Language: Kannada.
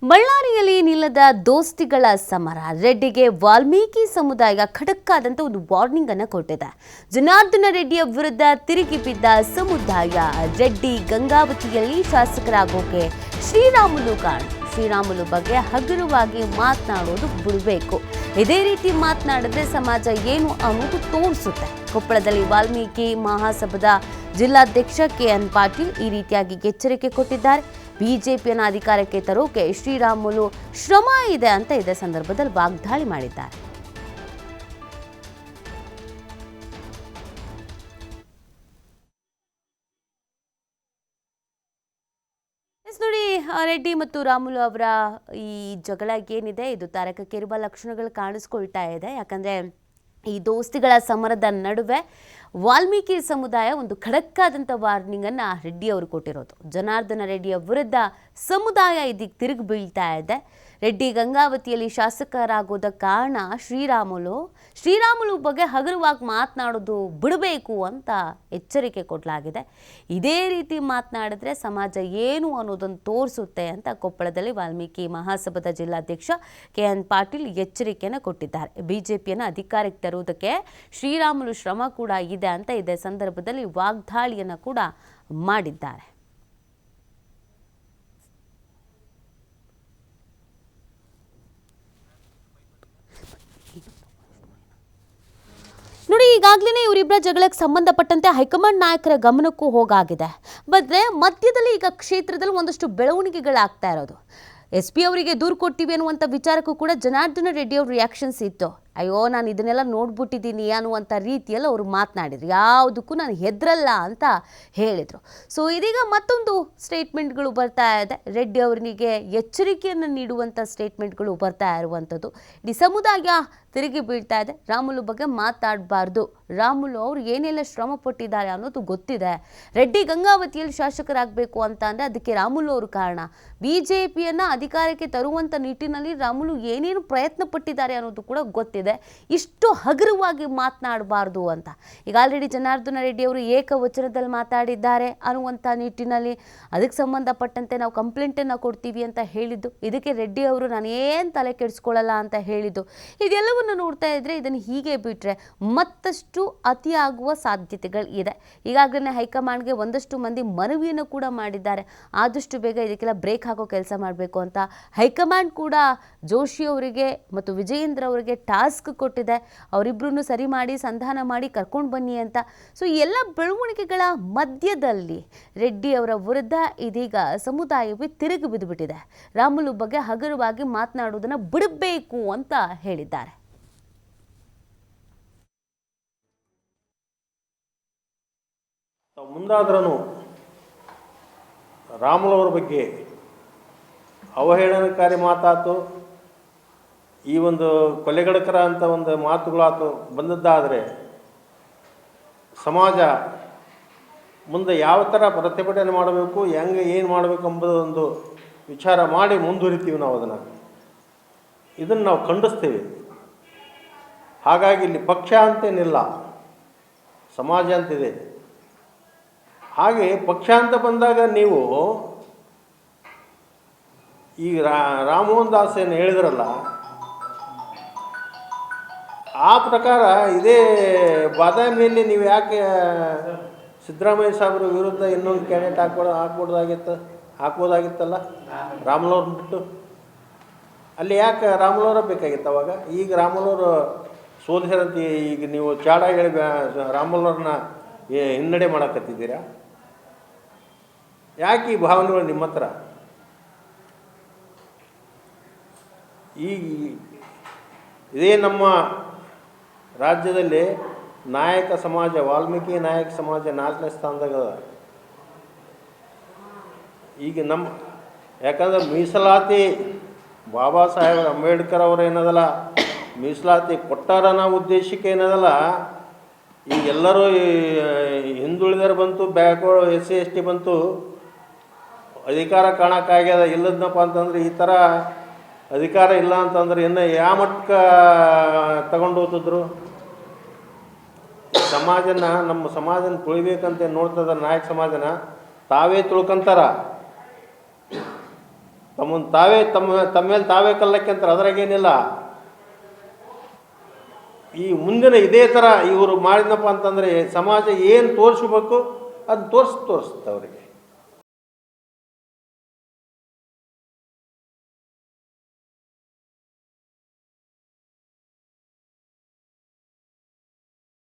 ಬಳ್ಳಾರಿಯಲ್ಲಿ ನಿಲ್ಲದ ದೋಸ್ತಿಗಳ ಸಮರ. ರೆಡ್ಡಿಗೆ ವಾಲ್ಮೀಕಿ ಸಮುದಾಯ ಖಡಕ್ಕಾದಂತ ಒಂದು ವಾರ್ನಿಂಗ್ ಅನ್ನು ಕೊಟ್ಟಿದೆ. ಜನಾರ್ದನ ರೆಡ್ಡಿಯ ವಿರುದ್ಧ ತಿರುಗಿ ಬಿದ್ದ ಸಮುದಾಯ ರೆಡ್ಡಿ ಗಂಗಾವತಿಯಲ್ಲಿ ಶಾಸಕರಾಗೋಕೆ ಶ್ರೀರಾಮುಲು ಕಾರಣ. ಶ್ರೀರಾಮುಲು ಬಗ್ಗೆ ಹಗುರವಾಗಿ ಮಾತನಾಡೋದು ಬಿಡಬೇಕು. ಇದೇ ರೀತಿ ಮಾತನಾಡಿದ್ರೆ ಸಮಾಜ ಏನು ಅನ್ನೋದು ತೋರಿಸುತ್ತೆ. ಕೊಪ್ಪಳದಲ್ಲಿ ವಾಲ್ಮೀಕಿ ಮಹಾಸಭಾದ ಜಿಲ್ಲಾಧ್ಯಕ್ಷ KN ಪಾಟೀಲ್ ಈ ರೀತಿಯಾಗಿ ಎಚ್ಚರಿಕೆ ಕೊಟ್ಟಿದ್ದಾರೆ. ಬಿಜೆಪಿಯನ್ನು ಅಧಿಕಾರಕ್ಕೆ ತರೋಕೆ ಶ್ರೀರಾಮುಲು ಶ್ರಮ ಇದೆ ಅಂತ ಇದೇ ಸಂದರ್ಭದಲ್ಲಿ ವಾಗ್ದಾಳಿ ಮಾಡಿದ್ದಾರೆ. ನೋಡಿ, ರೆಡ್ಡಿ ಮತ್ತು ರಾಮುಲು ಅವರ ಈ ಜಗಳ ಏನಿದೆ ಇದು ತಾರಕಕ್ಕೇರುವ ಲಕ್ಷಣಗಳು ಕಾಣಿಸ್ಕೊಳ್ತಾ ಇದೆ. ಯಾಕಂದ್ರೆ ಈ ದೋಸ್ತಿಗಳ ಸಮರದ ನಡುವೆ ವಾಲ್ಮೀಕಿ ಸಮುದಾಯ ಒಂದು ಖಡಕ್ಕಾದಂಥ ವಾರ್ನಿಂಗ್ ಅನ್ನು ರೆಡ್ಡಿ ಅವರು ಕೊಟ್ಟಿರೋದು. ಜನಾರ್ದನ ರೆಡ್ಡಿಯ ವಿರುದ್ಧ ಸಮುದಾಯ ಇದಕ್ಕೆ ತಿರುಗಿ ಬೀಳ್ತಾ ಇದೆ. ರೆಡ್ಡಿ ಗಂಗಾವತಿಯಲ್ಲಿ ಶಾಸಕರಾಗೋದ ಕಾರಣ ಶ್ರೀರಾಮುಲು ಬಗ್ಗೆ ಹಗುರವಾಗಿ ಮಾತನಾಡೋದು ಬಿಡಬೇಕು ಅಂತ ಎಚ್ಚರಿಕೆ ಕೊಡಲಾಗಿದೆ. ಇದೇ ರೀತಿ ಮಾತನಾಡಿದ್ರೆ ಸಮಾಜ ಏನು ಅನ್ನೋದನ್ನು ತೋರಿಸುತ್ತೆ ಅಂತ ಕೊಪ್ಪಳದಲ್ಲಿ ವಾಲ್ಮೀಕಿ ಮಹಾಸಭಾದ ಜಿಲ್ಲಾಧ್ಯಕ್ಷ KN ಪಾಟೀಲ್ ಎಚ್ಚರಿಕೆಯನ್ನು ಕೊಟ್ಟಿದ್ದಾರೆ. ಬಿಜೆಪಿಯನ್ನು ಅಧಿಕಾರಕ್ಕೆ ತರುವುದಕ್ಕೆ ಶ್ರೀರಾಮುಲು ಶ್ರಮ ಕೂಡ ಇದೆ ಅಂತ ಇದೇ ಸಂದರ್ಭದಲ್ಲಿ ವಾಗ್ದಾಳಿಯನ್ನು ಕೂಡ ಮಾಡಿದ್ದಾರೆ. ನೋಡಿ, ಈಗಾಗಲೇ ಇವರಿಬ್ಬರ ಜಗಳಕ್ಕೆ ಸಂಬಂಧಪಟ್ಟಂತೆ ಹೈಕಮಾಂಡ್ ನಾಯಕರ ಗಮನಕ್ಕೂ ಹೋಗಾಗಿದೆ. ಆದರೆ ಮಧ್ಯದಲ್ಲಿ ಈಗ ಕ್ಷೇತ್ರದಲ್ಲಿ ಒಂದಷ್ಟು ಬೆಳವಣಿಗೆಗಳಾಗ್ತಾ ಇರೋದು. SP ಅವರಿಗೆ ದೂರು ಕೊಟ್ಟಿವಿ ಅನ್ನುವಂಥ ವಿಚಾರಕ್ಕೂ ಕೂಡ ಜನಾರ್ದನ ರೆಡ್ಡಿ ಅವ್ರ ರಿಯಾಕ್ಷನ್ಸ್ ಇತ್ತು. ಅಯ್ಯೋ, ನಾನು ಇದನ್ನೆಲ್ಲ ನೋಡ್ಬಿಟ್ಟಿದ್ದೀನಿ ಅನ್ನುವಂಥ ರೀತಿಯಲ್ಲಿ ಅವರು ಮಾತನಾಡಿದ್ರು. ಯಾವುದಕ್ಕೂ ನಾನು ಹೆದರಲ್ಲ ಅಂತ ಹೇಳಿದರು. ಸೊ ಇದೀಗ ಮತ್ತೊಂದು ಸ್ಟೇಟ್ಮೆಂಟ್ಗಳು ಬರ್ತಾ ಇದೆ. ರೆಡ್ಡಿ ಅವರಿಗೆ ಎಚ್ಚರಿಕೆಯನ್ನು ನೀಡುವಂಥ ಸ್ಟೇಟ್ಮೆಂಟ್ಗಳು ಬರ್ತಾ ಇರುವಂಥದ್ದು. ಇಡೀ ಸಮುದಾಯ ತಿರುಗಿ ಬೀಳ್ತಾ ಇದೆ. ರಾಮುಲು ಬಗ್ಗೆ ಮಾತಾಡಬಾರ್ದು, ರಾಮುಲು ಅವರು ಏನೆಲ್ಲ ಶ್ರಮ ಪಟ್ಟಿದ್ದಾರೆ ಅನ್ನೋದು ಗೊತ್ತಿದೆ. ರೆಡ್ಡಿ ಗಂಗಾವತಿಯಲ್ಲಿ ಶಾಸಕರಾಗಬೇಕು ಅಂತ ಅಂದರೆ ಅದಕ್ಕೆ ರಾಮುಲು ಅವರು ಕಾರಣ. ಬಿಜೆಪಿಯನ್ನು ಅಧಿಕಾರಕ್ಕೆ ತರುವಂಥ ನಿಟ್ಟಿನಲ್ಲಿ ರಾಮುಲು ಏನೇನು ಪ್ರಯತ್ನ ಪಟ್ಟಿದ್ದಾರೆ ಅನ್ನೋದು ಕೂಡ ಗೊತ್ತಿದೆ. ಇಷ್ಟು ಹಗುರವಾಗಿ ಮಾತನಾಡಬಾರ್ದು ಅಂತ ಈಗ ಆಲ್ರೆಡಿ ಜನಾರ್ದನ ರೆಡ್ಡಿ ಅವರು ಏಕವಚನದಲ್ಲಿ ಮಾತಾಡಿದ್ದಾರೆ ಅನ್ನುವಂಥ ನಿಟ್ಟಿನಲ್ಲಿ ಅದಕ್ಕೆ ಸಂಬಂಧಪಟ್ಟಂತೆ ನಾವು ಕಂಪ್ಲೇಂಟನ್ನು ಕೊಡ್ತೀವಿ ಅಂತ ಹೇಳಿದ್ದು. ಇದಕ್ಕೆ ರೆಡ್ಡಿ ಅವರು ನಾನೇನು ತಲೆ ಕೆಡಿಸ್ಕೊಳ್ಳಲ್ಲ ಅಂತ ಹೇಳಿದ್ದು. ಇದೆಲ್ಲವನ್ನು ನೋಡ್ತಾ ಇದ್ರೆ ಇದನ್ನು ಹೀಗೆ ಬಿಟ್ಟರೆ ಮತ್ತಷ್ಟು ಅತಿಯಾಗುವ ಸಾಧ್ಯತೆಗಳು ಇದೆ. ಈಗಾಗಲೇ ಹೈಕಮಾಂಡ್ಗೆ ಒಂದಷ್ಟು ಮಂದಿ ಮನವಿಯನ್ನು ಕೂಡ ಮಾಡಿದ್ದಾರೆ. ಆದಷ್ಟು ಬೇಗ ಇದಕ್ಕೆಲ್ಲ ಬ್ರೇಕ್ ಹಾಕೋ ಕೆಲಸ ಮಾಡಬೇಕು ಅಂತ ಹೈಕಮಾಂಡ್ ಕೂಡ ಜೋಶಿ ಅವರಿಗೆ ಮತ್ತು ವಿಜಯೇಂದ್ರ ಅವರಿಗೆ ಟಾಸ್ಕ್ ಕೊಟ್ಟಿದೆ. ಅವರಿಬ್ಬರನ್ನು ಸರಿ ಮಾಡಿ ಸಂಧಾನ ಮಾಡಿ ಕರ್ಕೊಂಡು ಬನ್ನಿ ಅಂತ. ಸೊ ಎಲ್ಲ ಬೆಳವಣಿಗೆಗಳ ಮಧ್ಯದಲ್ಲಿ ರೆಡ್ಡಿ ಅವರ ವಿರುದ್ಧ ಇದೀಗ ಸಮುದಾಯವೇ ತಿರುಗಿ ಬಿದ್ದುಬಿಟ್ಟಿದೆ. ರಾಮುಲು ಬಗ್ಗೆ ಹಗುರವಾಗಿ ಮಾತನಾಡುವುದನ್ನು ಬಿಡಬೇಕು ಅಂತ ಹೇಳಿದ್ದಾರೆ. ಮುಂದಾದ್ರೂ ರಾಮುಲು ಅವರ ಬಗ್ಗೆ ಅವಹೇಳನಕಾರಿ ಮಾತಾತು, ಈ ಒಂದು ಕೊಲೆಗಡಕರ ಅಂತ ಒಂದು ಮಾತುಗಳಾತು ಬಂದದ್ದಾದರೆ ಸಮಾಜ ಮುಂದೆ ಯಾವ ಥರ ಪ್ರತಿಭಟನೆ ಮಾಡಬೇಕು, ಹೆಂಗೆ ಏನು ಮಾಡಬೇಕು ಎಂಬುದೊಂದು ವಿಚಾರ ಮಾಡಿ ಮುಂದುವರಿತೀವಿ. ನಾವು ಇದನ್ನು ನಾವು ಖಂಡಿಸ್ತೀವಿ. ಹಾಗಾಗಿ ಇಲ್ಲಿ ಪಕ್ಷ ಅಂತೇನಿಲ್ಲ, ಸಮಾಜ ಅಂತಿದೆ. ಹಾಗೆ ಪಕ್ಷ ಅಂತ ಬಂದಾಗ ನೀವು ಈ ರಾಮಮೋಹನ್ ದಾಸ್ ಏನು ಹೇಳಿದ್ರಲ್ಲ, ಆ ಪ್ರಕಾರ ಇದೇ ಬಾದಾಮಿಯಲ್ಲಿ ನೀವು ಯಾಕೆ ಸಿದ್ದರಾಮಯ್ಯ ಸಾಹೇಬ್ರ ವಿರುದ್ಧ ಇನ್ನೊಂದು ಕ್ಯಾಂಡಿಡೇಟ್ ಹಾಕ್ಬೋದಾಗಿತ್ತಲ್ಲ ರಾಮುಲು ಅವ್ರನ್ನ ಬಿಟ್ಟು? ಅಲ್ಲಿ ಯಾಕೆ ರಾಮುಲು ಅವರ ಬೇಕಾಗಿತ್ತು ಅವಾಗ? ಈಗ ರಾಮುಲು ಅವರು ಸೋಲಿಸಿರಂತ ಈಗ ನೀವು ಚಾಡ ಹೇಳಿ ರಾಮುಲು ಅವ್ರನ್ನ ಹಿನ್ನಡೆ ಮಾಡಕತ್ತಿದ್ದೀರಾ? ಯಾಕೆ ಈ ಭಾವನೆಗಳು ನಿಮ್ಮ ಹತ್ರ? ಇದೇ ನಮ್ಮ ರಾಜ್ಯದಲ್ಲಿ ನಾಯಕ ಸಮಾಜ, ವಾಲ್ಮೀಕಿ ನಾಯಕ ಸಮಾಜ 4ನೇ ಸ್ಥಾನದಾಗ ಅದ. ಈಗ ಯಾಕಂದ್ರೆ ಮೀಸಲಾತಿ ಬಾಬಾ ಸಾಹೇಬ್ ಅಂಬೇಡ್ಕರ್ ಅವರು ಏನದಲ್ಲ ಮೀಸಲಾತಿ ಕೊಟ್ಟಾರನ್ನ ಉದ್ದೇಶಕ್ಕೆ ಏನದಲ್ಲ, ಈಗ ಎಲ್ಲರೂ ಹಿಂದುಳಿದರು ಬಂತು, ಬ್ಯಾಕ್ವರ್ಡ್ SC ST ಬಂತು, ಅಧಿಕಾರ ಕಾಣಕ್ಕಾಗ್ಯದ. ಇಲ್ಲದನಪ್ಪ ಅಂತಂದ್ರೆ ಈ ಥರ ಅಧಿಕಾರ ಇಲ್ಲ ಅಂತಂದ್ರೆ ಇನ್ನು ಯಾವ ಮಟ್ಟಕ್ಕೆ ತಗೊಂಡು ಹೋಗ್ತಿದ್ರು ಸಮಾಜನ? ನಮ್ಮ ಸಮಾಜನ ತುಳಿಬೇಕಂತ ನೋಡ್ತದ ನಾಯಕ ಸಮಾಜನ ತಾವೇ ತುಳ್ಕೊಂತಾರ. ತಮ್ಮನ್ನು ತಾವೇ ತಮ್ಮ ಮೇಲೆ ತಾವೇ ಕಲ್ಲಕ್ಕೆ ಅಂತಾರೆ, ಅದ್ರಾಗೇನಿಲ್ಲ. ಈ ಮುಂದಿನ ಇದೇ ಥರ ಇವರು ಮಾಡಿದ್ನಪ್ಪ ಅಂತಂದರೆ ಸಮಾಜ ಏನು ತೋರಿಸ್ಬೇಕು ಅದನ್ನ ತೋರಿಸುತ್ತೆ ಅವರಿಗೆ.